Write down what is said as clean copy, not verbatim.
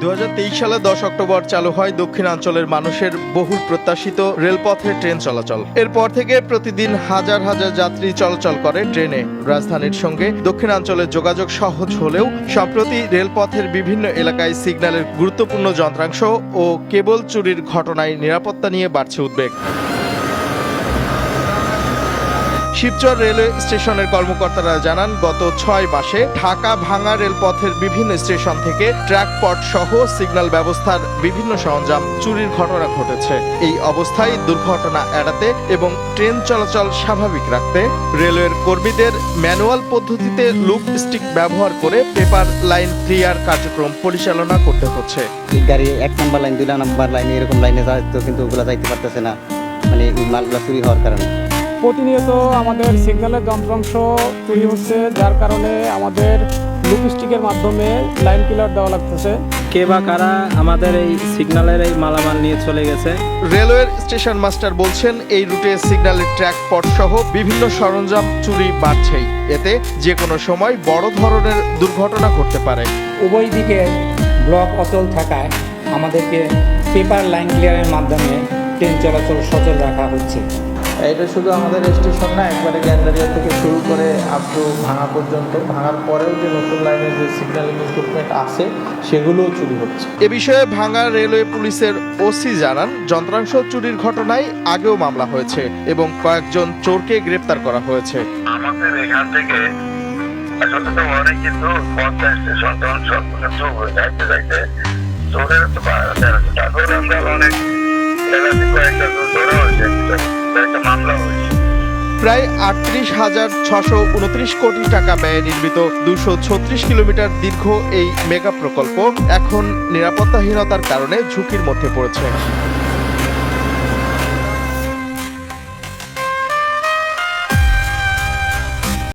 2023 সালে 10 অক্টোবর চালু হয় দক্ষিণাঞ্চলের মানুষের বহুল প্রত্যাশিত রেলপথে ট্রেন চলাচল। এরপর থেকে প্রতিদিন হাজার হাজার যাত্রী চলাচল করে ট্রেনে। রাজধানীর সঙ্গে দক্ষিণাঞ্চলের যোগাযোগ সহজ হলেও সম্প্রতি রেলপথের বিভিন্ন এলাকায় সিগন্যালের গুরুত্বপূর্ণ যন্ত্রাংশ ও কেবল চুরির ঘটনায় নিরাপত্তা নিয়ে বাড়ছে উদ্বেগ। শিবচর রেলওয়ে স্টেশনের কর্মকর্তারা জানান, গত 6 মাসে ঢাকা-ভাঙ্গা রেলপথের বিভিন্ন স্টেশন থেকে ট্র্যাকপট সহ সিগন্যাল ব্যবস্থার বিভিন্ন সরঞ্জাম চুরির ঘটনা ঘটেছে। এই অবস্থায় দুর্ঘটনা এড়াতে এবং ট্রেন চলাচল স্বাভাবিক রাখতে রেলওয়ের কর্মীদের ম্যানুয়াল পদ্ধতিতে লুপ স্টিক ব্যবহার করে পেপার লাইন ক্লিয়ার কার্যক্রম পরিচালনা করতে হচ্ছে। গাড়ি 1 নম্বর লাইন 2 নম্বর লাইন এরকম লাইনে যাইতো, কিন্তু ওগুলো যাইতে পারতেছে না, মানে মালগুলো চুরি হওয়ার কারণে। প্রতিনিয়ত আমাদের সিগন্যালের যন্ত্রাংশ চুরি হচ্ছে, যার কারণে আমাদের লুপস্টিকের মাধ্যমে লাইন ক্লিয়ার দেওয়া লাগতেছে। কে বা কারা আমাদের এই সিগন্যালের এই মালামাল নিয়ে চলে গেছে। রেলওয়ের স্টেশন মাস্টার বলছেন, এই রুটে সিগন্যালের ট্র্যাক পট সহ বিভিন্ন সরঞ্জাম চুরি বাড়ছেই। এতে যে কোনো সময় বড় ধরনের দুর্ঘটনা ঘটতে পারে। উভয় দিকে ব্লক অচল থাকায় আমাদেরকে পেপার লাইন ক্লিয়ারের মাধ্যমে ট্রেন চলাচল সচল রাখা হচ্ছে। এটা শুধু আমাদের স্টেশন না, একবারে গ্যান্ডারিয়া থেকে শুরু করে আপ টু ভাঙা পর্যন্ত, ভাঙার পরেও যে নতুন লাইনের যে সিগন্যালিং ইকুইপমেন্ট আছে সেগুলোও চুরি হচ্ছে। এ বিষয়ে ভাঙ্গা রেলওয়ে পুলিশের ওসি জানান, যন্ত্রাংশ চুরির ঘটনায় আগেও মামলা হয়েছে এবং কয়েকজন চোরকে গ্রেপ্তার করা হয়েছে। আমাদের এখান থেকে অনেক কিন্তু 50 স্টেশন যাইতে যাইতে চোরের তো তারপরে আমরা অনেক কয়েকটা ধরা হয়েছে, একটা মামলা হয়েছে। প্রায় 38,629 কোটি টাকা ব্যয়ে নির্মিত 236 কিলোমিটার দীর্ঘ এই মেগা প্রকল্প এখন নিরাপত্তাহীনতার কারণে ঝুঁকির মধ্যে পড়েছে।